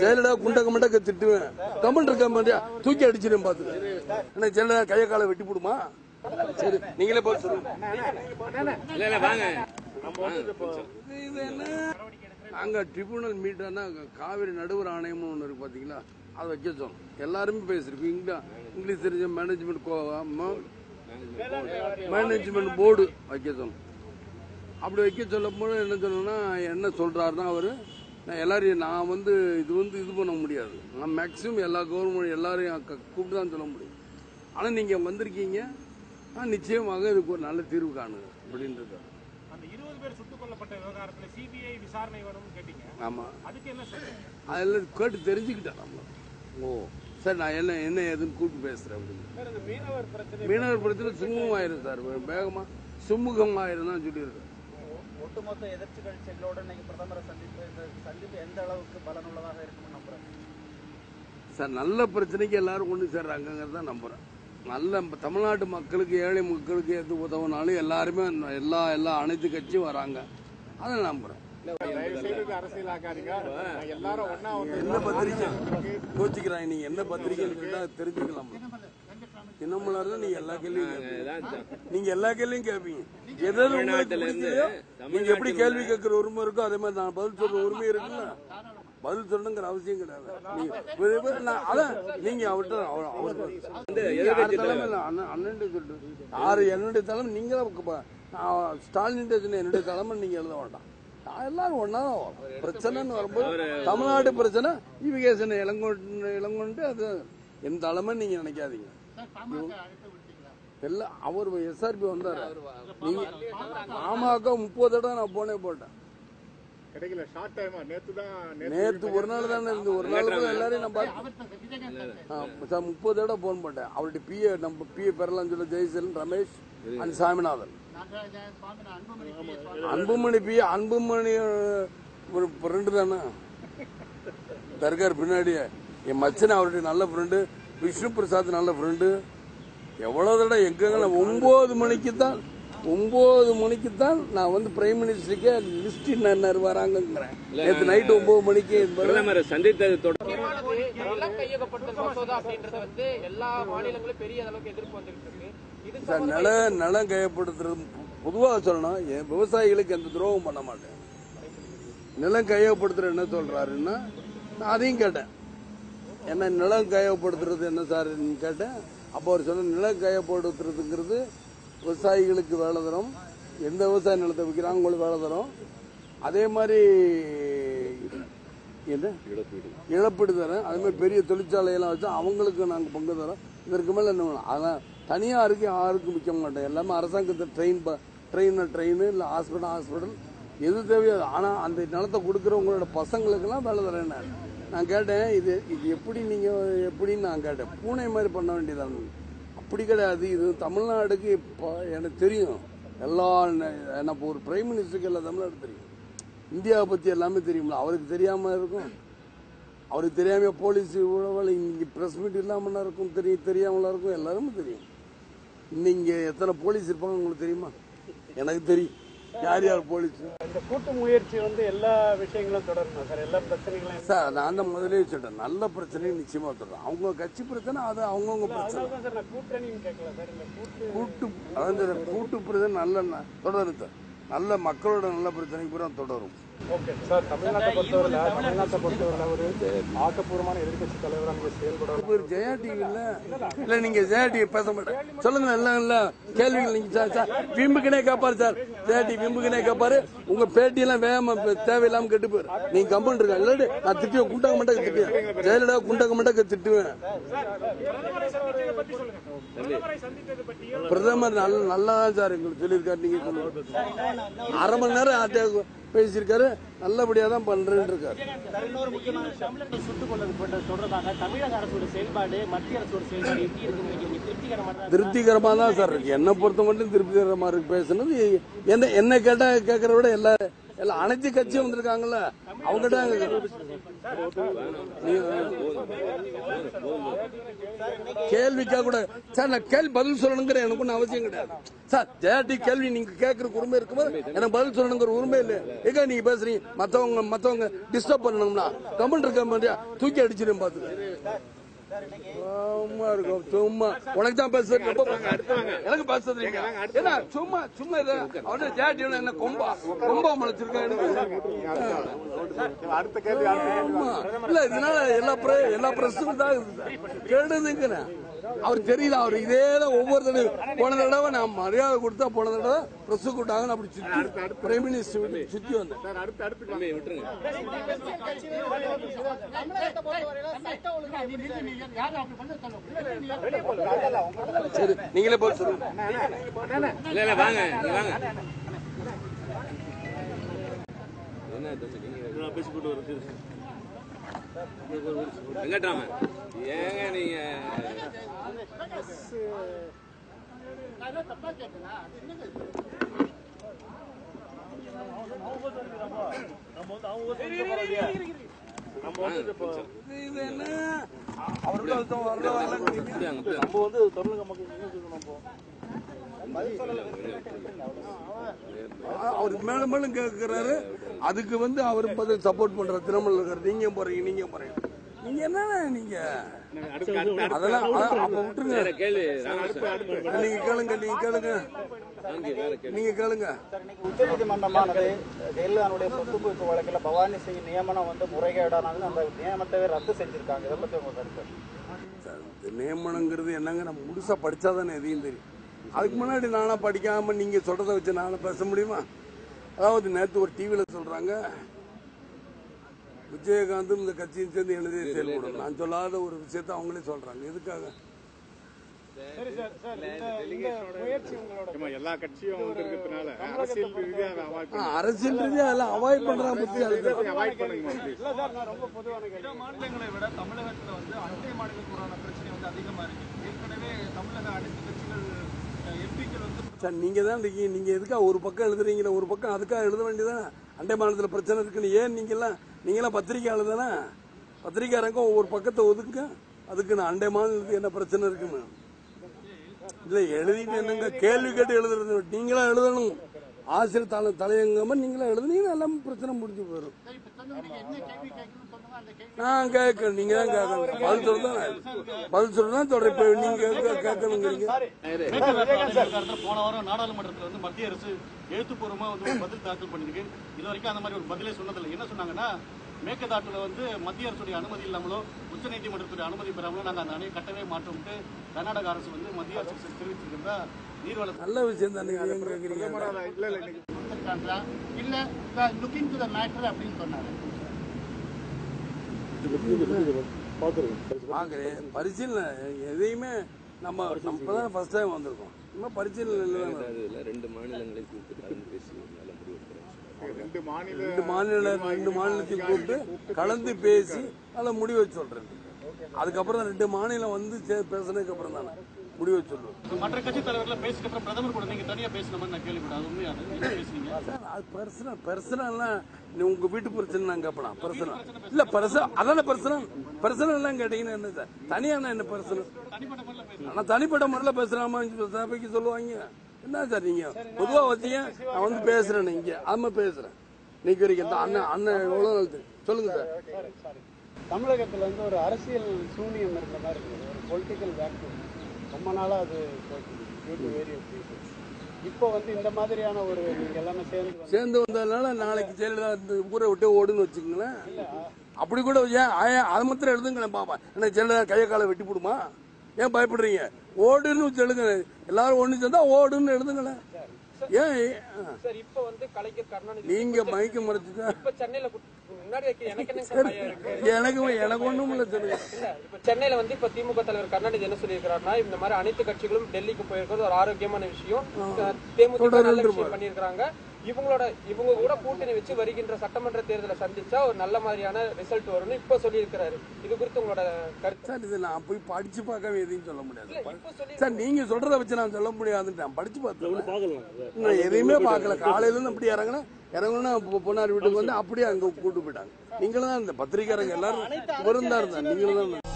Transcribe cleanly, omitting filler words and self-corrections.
ஜெயலலிதா குண்டக்க மண்டக்க திட்டுவேன். கமெண்ட் இருக்க மாட்டியா தூக்கி அடிச்சிடும் பாத்துக்க. என்ன ஜெயலலிதா கைய காலை வெட்டி போடுமா? சரி நீங்களே போய் சொல்லுங்க. நாங்க ட்ரிபியூனல் மீட்டானா காவிரி நடுவர் ஆணையம் ஒன்று இருக்கு பாத்தீங்களா, அதை வைக்க சொன்னோம். எல்லாருமே பேசிருக்கோம். இங்கிலீஷ் தெரிஞ்ச மேனேஜ்மெண்ட் போர்டு வைக்க சொன்னோம். அப்படி வைக்க சொல்லும் போது என்ன சொன்னா என்ன சொல்றாருன்னா அவரு, எல்லாரையும் நான் இது பண்ண முடியாது. நான் மேக்சிமம் எல்லா கவர்மெண்ட் எல்லாரையும் கூப்பிட்டு தான் சொல்ல முடியும். ஆனா நீங்க வந்திருக்கீங்க, நிச்சயமாக இதுக்கு ஒரு நல்ல தீர்வு காணுங்க அப்படின்றது. அந்த 20 பேர் சுட்டுக் கொல்லப்பட்ட விவகாரத்தில் சிபிஐ விசாரணை வேணும்னு கேட்டீங்க. ஆமா, அதுக்கு என்ன சொல்றீங்க? அதெல்லாம் கேட்டு தெரிஞ்சுக்கிட்டேன் நம்ம. ஓ சார், நான் என்ன ஏதுன்னு கூப்பிட்டு பேசுறேன் அப்படின்னு. மீனவர் பிரச்சனை சுமூகமாயிரும் சார், வேகமா சுமூகமாயிரும் தான் சொல்லியிருக்கேன். ஒட்டுமொத்த எதிர்ப்புகள் செல்லோடு பிரதமரை சந்திப்பு எந்த அளவுக்கு பலனுள்ளதாக இருக்கும்னு நம்புறேன் சார். நல்ல பிரச்சனைக்கு எல்லாரும் கொண்டு சேர்றாங்கிறத நம்புறேன். நல்ல தமிழ்நாட்டு மக்களுக்கு, ஏழை மக்களுக்கு எது உதவுனாலும் எல்லாருமே எல்லா அனைத்து கட்சியும் வராங்க, அதை நம்புறேன். என்ன பத்திரிக்கை யோசிக்கிறாங்க, நீங்க என்ன பத்திரிகை தெரிஞ்சுக்கலாம். தினமலர் தான் நீங்க எல்லா கேள்வியும் கேட்பீங்க. நீங்க எப்படி கேள்வி கேட்கிற உரிமை இருக்கோ அதே மாதிரி நான் பதில் சொல்ற உரிமை இருக்குல்ல. பதில் சொல்லணுங்கிற அவசியம் கிடையாது. அதான் நீங்க அவர்கிட்ட அண்ணன் சொல்லிட்டு யாரு என்னுடைய தலைமை, நீங்க ஸ்டாலின் என்னுடைய தலைமை நீங்க எழுத வேண்டாம். எல்லாரும் ஒன்னாதான் வரும். பிரச்சனைன்னு வரும்போது தமிழ்நாடு பிரச்சனை ஈவிகேசன் இளங்கொண்டு அது எந்த தலைமை நீங்க நினைக்காதீங்க. எல்லாம் அவர் எஸ்ஆர்பி வந்தாரு. நீங்க பாமக 30 தடவை நான் போட்டேன். நேத்து ஒரு நாள் தானே இருந்து, ஒரு நாள் எல்லாரையும் நான் பார்த்தேன். 30 தடவை போன் பண்ணேன். அவருடைய பிஏ நம்ம பிஏ பெறலாம் சொல்ல ஜெயசீலன், ரமேஷ் அண்ட் சாமிநாதன். அன்புமணி பிஏ அன்புமணி ஒரு ஃப்ரெண்டு தானே தர்கார் பின்னாடி. என் மச்சனை அவருடைய நல்ல ஃப்ரெண்டு, விஷ்ணு பிரசாத் நல்ல ஃப்ரெண்டு. எவ்வளவு தடவை எங்க 9 மணிக்கு தான் நான் பிரைம் மினிஸ்டருக்கே லிஸ்ட் என்ன வராங்கிறேன். நேற்று நைட் 9 மணிக்கு பிரதமரை சந்தித்தது நிலம் கையப்படுத்துறது பொதுவாக சொல்லணும். விவசாயிகளுக்கு எந்த துரோகம் பண்ண மாட்டேன். நிலம் கையப்படுத்துற என்ன சொல்றாருன்னா நான் அதையும் கேட்டேன். என்ன நிலம் கையப்படுத்துறது என்ன சார் கேட்டேன். அப்போ அவர் சொன்ன நிலம் கையப்படுத்துறதுங்கிறது விவசாயிகளுக்கு வேலை தரும். எந்த விவசாய நிலத்தை விற்கிறாங்க உங்களுக்கு வேலை தரும். அதே மாதிரி என்ன இழப்பீடு தரேன். அதே மாதிரி பெரிய தொழிற்சாலையெல்லாம் வச்சா அவங்களுக்கு நாங்கள் பங்கு தரோம். இதற்கு மேல என்ன வேணும்? அதான் தனியாருக்கு யாருக்கும் விற்க மாட்டோம். எல்லாமே அரசாங்கத்தை ட்ரெயின் இல்லை ஹாஸ்பிட்டல் எது தேவையோ. ஆனா அந்த நிலத்தை கொடுக்கறவங்களோட பசங்களுக்கெல்லாம் வேலை தரேன். நான் கேட்டேன், இது எப்படின்னு நான் கேட்டேன். பூனை மாதிரி பண்ண வேண்டியதான அப்படி கிடையாது. இது தமிழ்நாடுக்கு எனக்கு தெரியும். எனக்கு ஒரு பிரைம் மினிஸ்டருக்கு எல்லாம் தமிழ்நாடு தெரியும். இந்தியாவை பத்தி எல்லாமே தெரியும்ல. அவருக்கு தெரியாம இருக்கும்? அவருக்கு தெரியாம போலீஸ் இங்க பிரஸ் மீட் இல்லாம இருக்கும், தெரியாமலா இருக்கும். எல்லாருமே தெரியும். நீங்க எத்தனை போலீஸ் இருப்பாங்க உங்களுக்கு தெரியுமா? எனக்கு தெரியும் யார் போலீஸ். இந்த கூட்டு முயற்சி எல்லா விஷயங்களும் தொடரணும் சார். எல்லா பிரச்சனைகளும் சார் நான் அந்த முதலே சொல்றேன். நல்ல பிரச்சனையும் நிச்சயமா தொடரும். அவங்க கட்சி பிரச்சனை அது அவங்கவுங்க பிரச்சனை. கூட்டு பிரச்சனை நல்ல தொடரும் சார். நல்ல மக்களோட நல்ல பிரச்சனைக்கு பூரா தொடரும். Okay sir. தமிழ்நாட்டை பொறுத்தவரை ஒரு ஆக்கப்பூர்வமான எதிர்கட்சி தலைவராக செயல்பட ஜெயா டிவி இல்ல நீங்க ஜெயா டிவி பேச மாட்டேன் சொல்லுங்க. இல்ல கேள்விகள் நீங்க சார் விம்புக்குனே கேட்பாரு சார். ஜெயா டிவி விம்புக்குனே கேட்பாரு. உங்க பேட்டி எல்லாம் வேகமா தேவையில்லாம கெட்டு போயிரு. நீங்க கம்பெனி இருக்க இல்லாட்டி நான் திட்டுவேன். குண்டக மண்டக்க திட்டுவேன். ஜெயலலிதா குண்டக மண்டக்க திட்டுவேன். பிரதமர் நல்லதான் சார் எங்களுக்கு சொல்லியிருக்காரு. நீங்க சொல்லுங்க. அரை மணி நேரம் பேசியிருக்காரு. நல்லபடியா தான் பண்றேன்னு இருக்காரு. திருப்திகரமா தான் சார் இருக்கு. என்ன பொறுத்த மட்டும் திருப்திகரமா இருக்கு. பேசுனது என்ன கேட்டா கேட்கற விட எல்லா அனைத்து கட்சியும் வந்திருக்காங்கல்ல. அவங்ககிட்ட கேள்விக்கா கூட சார் நான் கேள்வி பதில் சொல்லணுங்கிற எனக்கு ஒன்றும் அவசியம் கிடையாது சார். ஜெயாட்டி கேள்வி நீங்க கேட்கறதுக்கு உரிமை இருக்கும்போது எனக்கு பதில் சொல்லணுங்கிற உரிமை இல்லை. எங்க நீங்க பேசுறீங்க மத்தவங்க டிஸ்டர்ப் பண்ணணும்னா கமெண்ட் இருக்க தூக்கி அடிச்சிடும் பாத்துக்க. சும்மா இருக்கும் சும்மா உனக்கு தான் பேசுறது எனக்கு பேசுறது ஏன்னா சும்மா சும்மா அவன ஜாட்டி என்ன கொம்பா முளைச்சிருக்கேன் இல்ல. இதனால எல்லா பிரச்சனையும் தான் கேடுதுங்க. அவர் தெரியல. அவர் இதேதான் ஒவ்வொரு தடவை போன தடவை நான் மரியாதை கொடுத்தா போன தடவை பிரஸ் கூட்டாங்க அப்படி சுத்தி பிரைம் மினிஸ்டர் சுத்தி வந்தேன். சரி நீங்களே போய் சொல்லுங்க. வெங்கட்ராம ஏங்க நீங்க அவர் மேலும் மேலும் கேட்கிறாரு. அதுக்கு அவர் பதில் சப்போர்ட் பண்ற தினமல இருக்காரு. நீங்க போறீங்க நீங்க என்ன நீங்க அதெல்லாம் அப்ப விட்டுருங்க. நீங்க கேளுங்க. உச்சநீதிமன்றமானது ஜெயலலிதாவுடைய சொத்து குவிப்பு வழக்கில் பவானி சிங் நியமனம் முறைகேடானது அந்த நியமனத்தை ரத்து செஞ்சிருக்காங்க. இதை பத்தி உங்க கருத்து? நியமனங்கிறது என்னங்க நம்ம முழுசா படிச்சாதானே எதையும் தெரியும். அதுக்கு முன்னாடி நானா படிக்காம நீங்க சொல்றதை வச்சு நானும் பேச முடியுமா? அதாவது நேற்று ஒரு டிவியில சொல்றாங்க விஜயகாந்தும் இந்த கட்சியும் சேர்ந்து எழுதிய செயல்படும். நான் சொல்லாத ஒரு விஷயத்த அவங்களே சொல்றாங்க. எதுக்காக? எல்லா கட்சியும் அரசியல் ரீதியா எல்லாம் அவாய்ட் பண்றாங்க. மாநிலங்களை விட தமிழகத்துல அண்டை மாநிலத்துக்கான பிரச்சனை அதிகமா இருக்கு. ஏற்கனவே தமிழக அனைத்து கட்சிகள் எம்பிக்கள் நீங்க தான் இருக்கீங்க. நீங்க எதுக்கா ஒரு பக்கம் எழுதுறீங்க, ஒரு பக்கம் அதுக்காக எழுத வேண்டியதான். அண்டை மாநிலத்தில் பிரச்சனை இருக்குன்னு ஏன் நீங்கெல்லாம் பத்திரிகையாளர் தானே? பத்திரிகையாளங்க ஒவ்வொரு பக்கத்தை ஒதுங்க. அதுக்கு நான் அண்டை மாநிலத்துக்கு என்ன பிரச்சனை இருக்குன்னு இல்ல எழுதிட்டு என்னங்க கேள்வி கேட்டு எழுதுறது. நீங்களா எழுதணும். ஆசிரியர் தலையங்காம நீங்களா எழுதுனீங்கன்னா எல்லாம் பிரச்சனை முடிஞ்சு போயிடும். நான் கேட்க நீங்க தான் கேட்கணும். பதில் சொல்லதான் சொல்றேன். இப்ப நீங்க கேட்கணுங்கிறீங்க. போன வாரம் நாடாளுமன்றத்தில் மத்திய அரசு எழுத்துப்பூர்வமா ஒரு பதில் தாக்கல் பண்ணிருக்கு. இது வரைக்கும் அந்த மாதிரி ஒரு பதிலே சொன்னதில்லை. என்ன சொன்னாங்கன்னா மேகதாட்டுல மத்திய அரசுடைய அனுமதி இல்லாமலோ உச்சநீதிமன்றத்துடைய அனுமதி பெறாமலோ நாங்க அந்த அணையை கட்டவே மாட்டோம் கர்நாடக அரசு மத்திய அரசு தெரிவிச்சிருக்கிறதா நீர்வள நல்ல விஷயம் தானே கேட்கறீங்க. இல்ல லுக்கிங் டு தி மேட்டர் அப்படின்னு சொன்னாங்க. பாக்குறேன் பரிசீலனை எதையுமே நம்ம இப்பதான் ஃபர்ஸ்ட் டைம் வந்திருக்கோம். இன்னும் பரிசீலனை ரெண்டு மாநிலங்களை கூப்பிட்டு பேசி ரெண்டு மாநிலத்தையும் கூப்பிட்டு கலந்து பேசி நல்ல முடிவை சொல்றேன். அதுக்கப்புறம் தான் ரெண்டு மாநிலம் பேசினதுக்கு அப்புறம் தானே முடிவை சொல்லுவோம். மற்ற கட்சி தலைவர்கள் பேசிட்டு அப்புறம் பிரதமர் கூட நீங்க தனியா பேசணும் நான் கேள்விப்பட்டேன். அது உண்மையா? அது பர்சனல்லாம் உங்க வீட்டு பிரச்சனை நான் கேட்பேன். பர்சனல் இல்ல அதான பர்சனல் கேட்டீங்கன்னா என்ன சார்? தனியா என்ன பர்சனல்? ஆனா தனிப்பட்ட முறையில் பேசலாமா சபைக்கு சொல்லுவாங்க. என்ன சார் நீங்க பொதுவா வச்சீங்க நான் பேசுறேன். இங்க ஆமா பேசுறேன். நீங்க வரைக்கும் அண்ணன் எவ்வளவு நாள் சொல்லுங்க சார். தமிழகத்துல ஒரு அரசியல் சூனியம் இருந்த மாதிரி இருக்கு. ஒரு பொலிட்டிக்கல் வேக்யூம் ரொம்ப நாளா அது இப்போ இந்த மாதிரியான ஒரு நீங்க எல்லாமே சேர்ந்து வந்ததுனால நாளைக்கு ஜெயலலிதா இந்த ஊரை விட்டு ஓடுன்னு வச்சுக்கோங்களேன். அப்படி கூட ஏன் அது மாத்திரம் எழுதுங்களேன் பாப்பா. என்ன ஜெயலலிதா கையை காலை வெட்டி போடுமா? ஏன் பயப்படுறீங்க? ஓடுன்னு எழுதுங்க. எல்லாரும் ஒண்ணு சேர்ந்தா ஓடுன்னு எழுதுங்களேன். ஏன் நீங்க மைக்க மறைச்சுட்டா எனக்கு ஒண்ணும் இல்ல. சொல்லுங்க. சென்னையில இப்ப திமுக தலைவர் கருணாநிதி என்ன சொல்லியிருக்காருன்னா இந்த மாதிரி அனைத்து கட்சிகளும் டெல்லிக்கு போயிருக்கிறது ஒரு ஆரோக்கியமான விஷயம். தேமுதிக நல்ல விஷயம் பண்ணியிருக்காங்க. இவங்க கூட கூட்டணி வச்சு வருகின்ற சட்டமன்ற தேர்தலை சந்திச்சா ஒரு நல்ல மாதிரியான ரிசல்ட் வரும்னு இப்ப சொல்லியிருக்கிறாரு. இது குறித்து உங்களோட கருத்து? சார் இது நான் போய் படிச்சு பார்க்காம எதையும் சொல்ல முடியாது சார். நீங்க சொல்றத வச்சு நான் சொல்ல முடியாது. நான் படிச்சு பார்த்தேன். எதையுமே பார்க்கல. காலையில இருந்து அப்படி இறங்கினா இறங்கணும்னா பொன்னார் வீட்டுக்கு வந்து அப்படியே அங்க கூட்டு போயிட்டாங்க. நீங்களும் தான் இந்த பத்திரிக்கையாளங்க எல்லாரும் இருந்தா நீங்களும் தான்